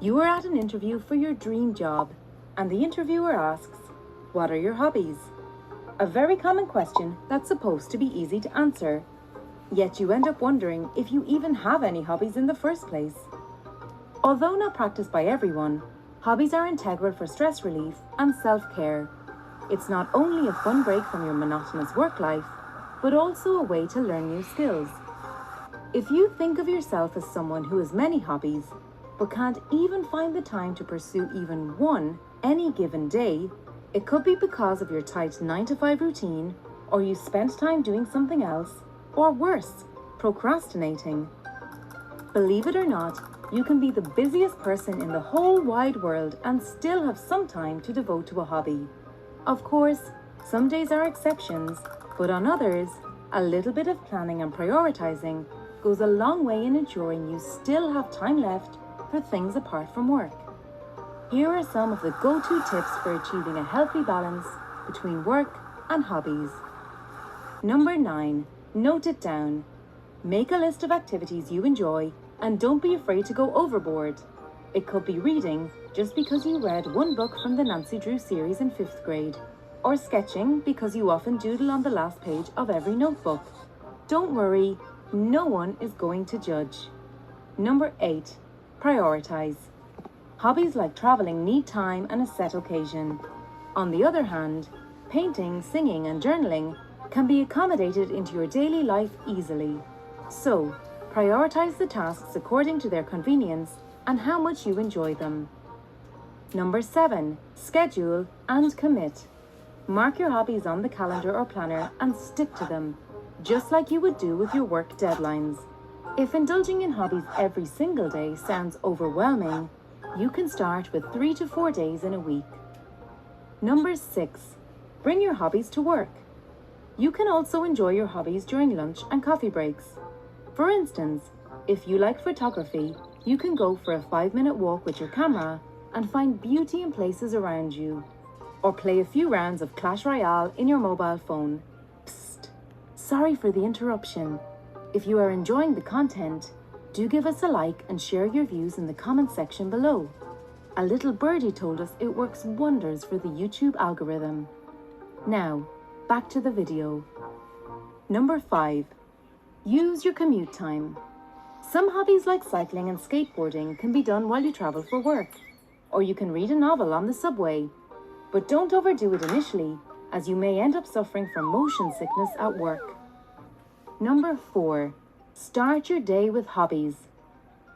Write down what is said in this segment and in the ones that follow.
You are at an interview for your dream job, and the interviewer asks, "What are your hobbies?" A very common question that's supposed to be easy to answer, yet you end up wondering if you even have any hobbies in the first place. Although not practiced by everyone, hobbies are integral for stress relief and self-care. It's not only a fun break from your monotonous work life, but also a way to learn new skills. If you think of yourself as someone who has many hobbies, but can't even find the time to pursue even one any given day, it could be because of your tight 9-to-5 routine, or you spent time doing something else, or worse, procrastinating. Believe it or not, you can be the busiest person in the whole wide world and still have some time to devote to a hobby. Of course, some days are exceptions, but on others, a little bit of planning and prioritizing goes a long way in ensuring you still have time left for things apart from work. Here are some of the go-to tips for achieving a healthy balance between work and hobbies. Number 9, note it down. Make a list of activities you enjoy and don't be afraid to go overboard. It could be reading just because you read one book from the Nancy Drew series in 5th grade, or sketching because you often doodle on the last page of every notebook. Don't worry, no one is going to judge. Number 8, prioritize. Hobbies like traveling need time and a set occasion. On the other hand, painting, singing, and journaling can be accommodated into your daily life easily. So, prioritize the tasks according to their convenience and how much you enjoy them. Number 7, schedule and commit. Mark your hobbies on the calendar or planner and stick to them, just like you would do with your work deadlines. If indulging in hobbies every single day sounds overwhelming, you can start with 3 to 4 days in a week. Number 6, bring your hobbies to work. You can also enjoy your hobbies during lunch and coffee breaks. For instance, if you like photography, you can go for a 5-minute walk with your camera and find beauty in places around you. Or play a few rounds of Clash Royale in your mobile phone. Psst, sorry for the interruption. If you are enjoying the content, do give us a like and share your views in the comment section below. A little birdie told us it works wonders for the YouTube algorithm. Now, back to the video. Number 5, use your commute time. Some hobbies like cycling and skateboarding can be done while you travel for work, or you can read a novel on the subway. But don't overdo it initially, as you may end up suffering from motion sickness at work. Number 4, start your day with hobbies.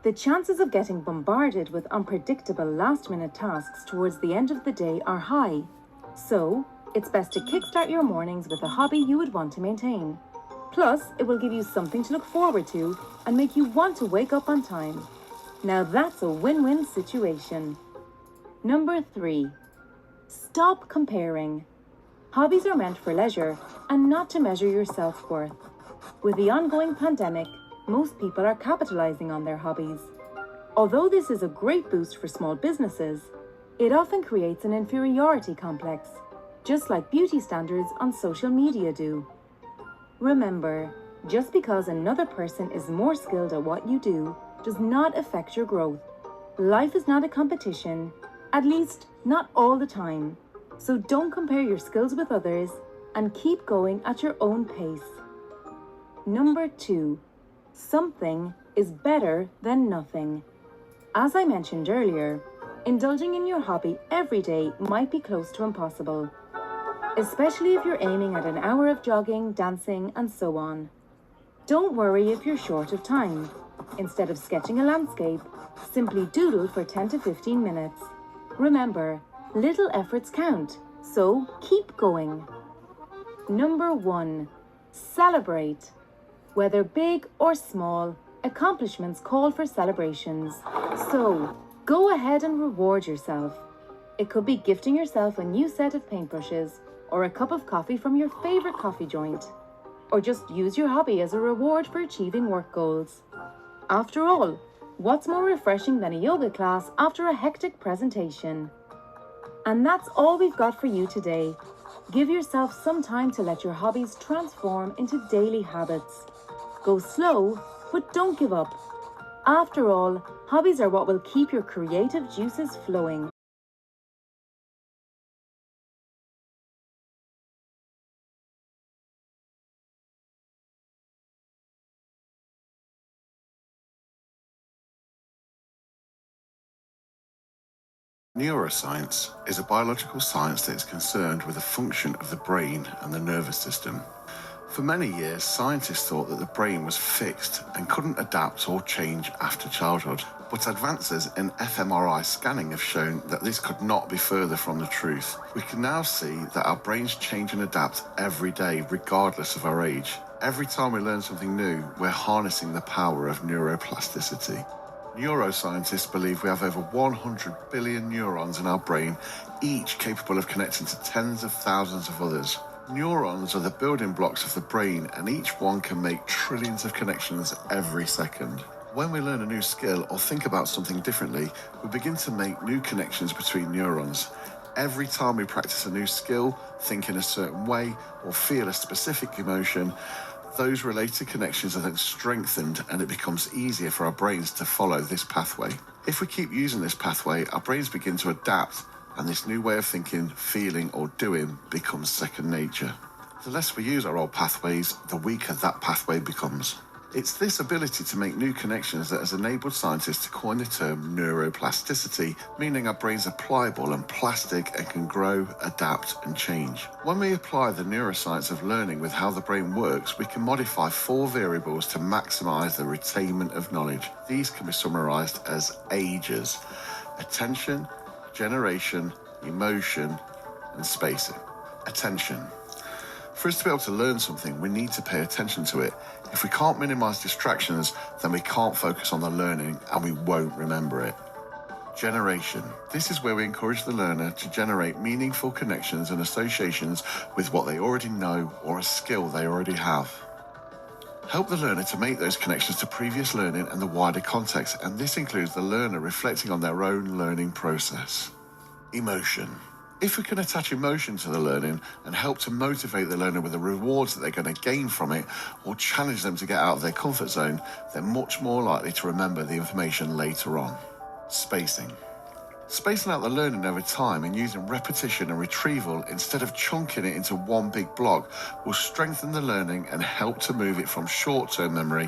The chances of getting bombarded with unpredictable last-minute tasks towards the end of the day are high. So, it's best to kickstart your mornings with a hobby you would want to maintain. Plus, it will give you something to look forward to and make you want to wake up on time. Now that's a win-win situation. Number 3, stop comparing. Hobbies are meant for leisure and not to measure your self-worth. With the ongoing pandemic, most people are capitalizing on their hobbies. Although this is a great boost for small businesses, it often creates an inferiority complex, just like beauty standards on social media do. Remember, just because another person is more skilled at what you do does not affect your growth. Life is not a competition, at least not all the time. So don't compare your skills with others and keep going at your own pace. Number 2, something is better than nothing. As I mentioned earlier, indulging in your hobby every day might be close to impossible, especially if you're aiming at an hour of jogging, dancing, and so on. Don't worry if you're short of time. Instead of sketching a landscape, simply doodle for 10 to 15 minutes. Remember, little efforts count, so keep going. Number 1, celebrate. Whether big or small, accomplishments call for celebrations. So, go ahead and reward yourself. It could be gifting yourself a new set of paintbrushes, or a cup of coffee from your favorite coffee joint, or just use your hobby as a reward for achieving work goals. After all, what's more refreshing than a yoga class after a hectic presentation? And that's all we've got for you today. Give yourself some time to let your hobbies transform into daily habits. Go slow, but don't give up. After all, hobbies are what will keep your creative juices flowing. Neuroscience is a biological science that is concerned with the function of the brain and the nervous system. For many years, scientists thought that the brain was fixed and couldn't adapt or change after childhood. But advances in fMRI scanning have shown that this could not be further from the truth. We can now see that our brains change and adapt every day, regardless of our age. Every time we learn something new, we're harnessing the power of neuroplasticity. Neuroscientists believe we have over 100 billion neurons in our brain, each capable of connecting to tens of thousands of others. Neurons are the building blocks of the brain, and each one can make trillions of connections every second. When we learn a new skill or think about something differently, we begin to make new connections between neurons. Every time we practice a new skill, think in a certain way, or feel a specific emotion, those related connections are then strengthened, and it becomes easier for our brains to follow this pathway. If we keep using this pathway, our brains begin to adapt, and this new way of thinking, feeling, or doing becomes second nature. The less we use our old pathways, the weaker that pathway becomes. It's this ability to make new connections that has enabled scientists to coin the term neuroplasticity, meaning our brains are pliable and plastic and can grow, adapt, and change. When we apply the neuroscience of learning with how the brain works, we can modify 4 variables to maximize the retainment of knowledge. These can be summarized as ages: attention, generation, emotion, and spacing. Attention. For us to be able to learn something, we need to pay attention to it. If we can't minimize distractions, then we can't focus on the learning and we won't remember it. Generation. This is where we encourage the learner to generate meaningful connections and associations with what they already know or a skill they already have. Help the learner to make those connections to previous learning and the wider context, and this includes the learner reflecting on their own learning process. Emotion. If we can attach emotion to the learning and help to motivate the learner with the rewards that they're going to gain from it, or challenge them to get out of their comfort zone, they're much more likely to remember the information later on. Spacing. Spacing out the learning over time and using repetition and retrieval instead of chunking it into one big block will strengthen the learning and help to move it from short-term memory